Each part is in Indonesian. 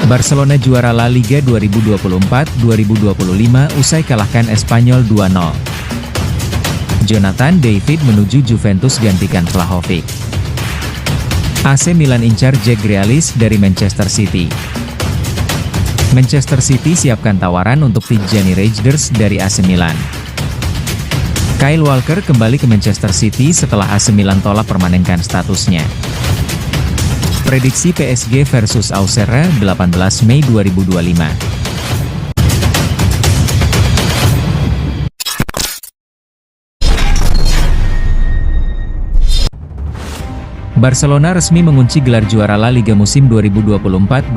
Barcelona juara La Liga 2024-2025 usai kalahkan Espanyol 2-0. Jonathan David menuju Juventus gantikan Vlahovic. AC Milan incar Jack Grealish dari Manchester City. Manchester City siapkan tawaran untuk Tijjani Reijnders dari AC Milan. Kyle Walker kembali ke Manchester City setelah AC Milan tolak permanenkan statusnya. Prediksi PSG versus Auxerre 18 Mei 2025. Barcelona resmi mengunci gelar juara La Liga musim 2024-2025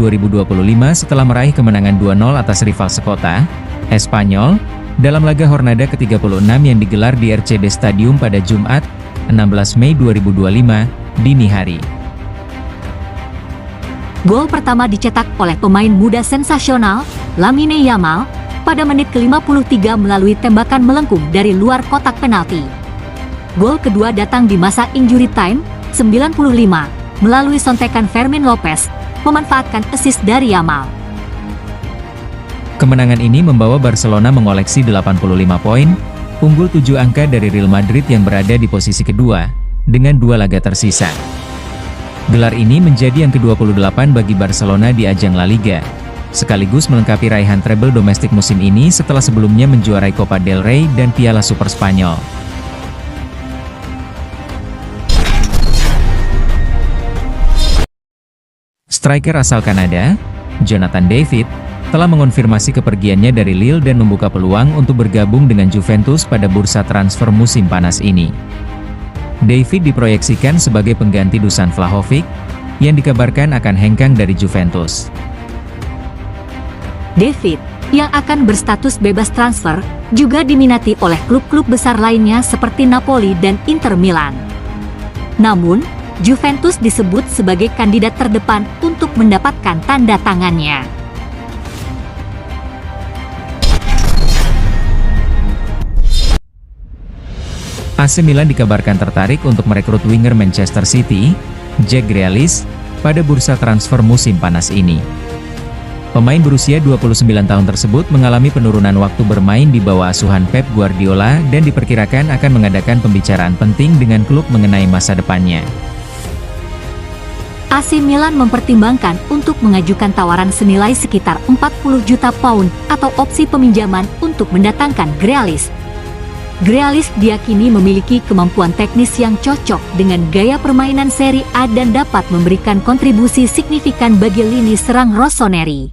setelah meraih kemenangan 2-0 atas rival sekota, Espanyol, dalam laga Hornada ke-36 yang digelar di RCD Stadium pada Jumat, 16 Mei 2025, dini hari. Gol pertama dicetak oleh pemain muda sensasional, Lamine Yamal, pada menit ke-53 melalui tembakan melengkung dari luar kotak penalti. Gol kedua datang di masa injury time, 95, melalui sontekan Fermin Lopez, memanfaatkan assist dari Yamal. Kemenangan ini membawa Barcelona mengoleksi 85 poin, unggul 7 angka dari Real Madrid yang berada di posisi kedua, dengan 2 laga tersisa. Gelar ini menjadi yang ke-28 bagi Barcelona di ajang La Liga, sekaligus melengkapi raihan treble domestik musim ini setelah sebelumnya menjuarai Copa del Rey dan Piala Super Spanyol. Striker asal Kanada, Jonathan David, telah mengonfirmasi kepergiannya dari Lille dan membuka peluang untuk bergabung dengan Juventus pada bursa transfer musim panas ini. David diproyeksikan sebagai pengganti Dusan Vlahovic, yang dikabarkan akan hengkang dari Juventus. David, yang akan berstatus bebas transfer, juga diminati oleh klub-klub besar lainnya seperti Napoli dan Inter Milan. Namun, Juventus disebut sebagai kandidat terdepan untuk mendapatkan tanda tangannya. AC Milan dikabarkan tertarik untuk merekrut winger Manchester City, Jack Grealish, pada bursa transfer musim panas ini. Pemain berusia 29 tahun tersebut mengalami penurunan waktu bermain di bawah asuhan Pep Guardiola dan diperkirakan akan mengadakan pembicaraan penting dengan klub mengenai masa depannya. AC Milan mempertimbangkan untuk mengajukan tawaran senilai sekitar 40 juta pound atau opsi peminjaman untuk mendatangkan Grealish. Grealish diyakini memiliki kemampuan teknis yang cocok dengan gaya permainan Serie A dan dapat memberikan kontribusi signifikan bagi lini serang Rossoneri.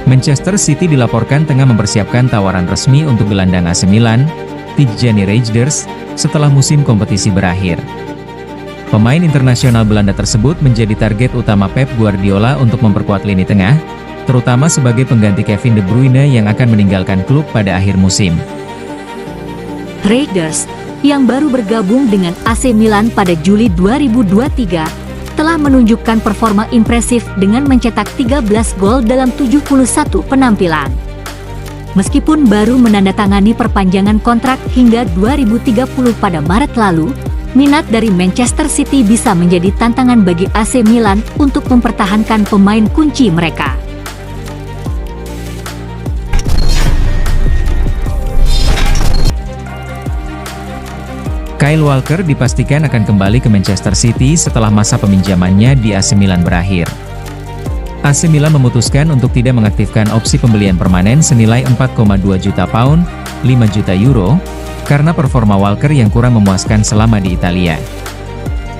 Manchester City dilaporkan tengah mempersiapkan tawaran resmi untuk gelandang AC Milan, Tijjani Reijnders, setelah musim kompetisi berakhir. Pemain internasional Belanda tersebut menjadi target utama Pep Guardiola untuk memperkuat lini tengah, terutama sebagai pengganti Kevin De Bruyne yang akan meninggalkan klub pada akhir musim. Reijnders, yang baru bergabung dengan AC Milan pada Juli 2023, telah menunjukkan performa impresif dengan mencetak 13 gol dalam 71 penampilan. Meskipun baru menandatangani perpanjangan kontrak hingga 2030 pada Maret lalu, minat dari Manchester City bisa menjadi tantangan bagi AC Milan untuk mempertahankan pemain kunci mereka. Kyle Walker dipastikan akan kembali ke Manchester City setelah masa peminjamannya di AC Milan berakhir. AC Milan memutuskan untuk tidak mengaktifkan opsi pembelian permanen senilai 4,2 juta pound, 5 juta euro, karena performa Walker yang kurang memuaskan selama di Italia.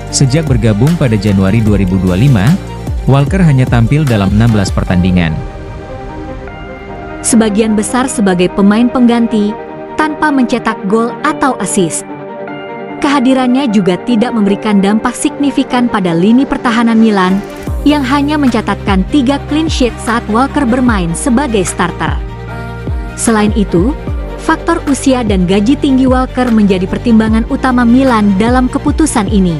Sejak bergabung pada Januari 2025, Walker hanya tampil dalam 16 pertandingan. Sebagian besar sebagai pemain pengganti, tanpa mencetak gol atau assist. Kehadirannya juga tidak memberikan dampak signifikan pada lini pertahanan Milan, yang hanya mencatatkan 3 clean sheet saat Walker bermain sebagai starter. Selain itu, faktor usia dan gaji tinggi Walker menjadi pertimbangan utama Milan dalam keputusan ini.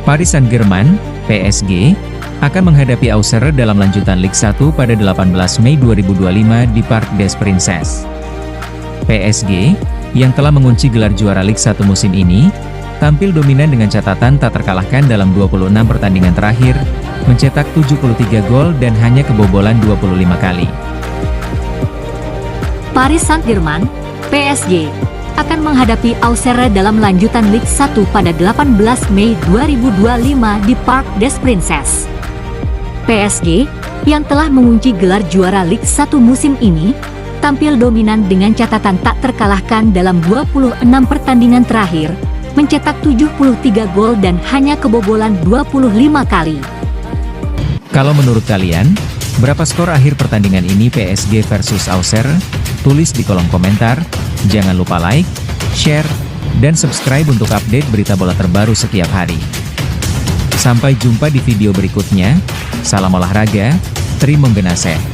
Paris Saint-Germain, PSG, akan menghadapi Auxerre dalam lanjutan Ligue 1 pada 18 Mei 2025 di Parc des Princes. PSG, yang telah mengunci gelar juara Ligue 1 musim ini, tampil dominan dengan catatan tak terkalahkan dalam 26 pertandingan terakhir, mencetak 73 gol dan hanya kebobolan 25 kali. Paris Saint-Germain, PSG, akan menghadapi Auxerre dalam lanjutan Ligue 1 pada 18 Mei 2025 di Parc des Princes. PSG, yang telah mengunci gelar juara Ligue 1 musim ini, tampil dominan dengan catatan tak terkalahkan dalam 26 pertandingan terakhir, mencetak 73 gol dan hanya kebobolan 25 kali. Kalau menurut kalian, berapa skor akhir pertandingan ini PSG versus Auxerre? Tulis di kolom komentar. Jangan lupa like, share, dan subscribe untuk update berita bola terbaru setiap hari. Sampai jumpa di video berikutnya. Salam olahraga, Terima kasih.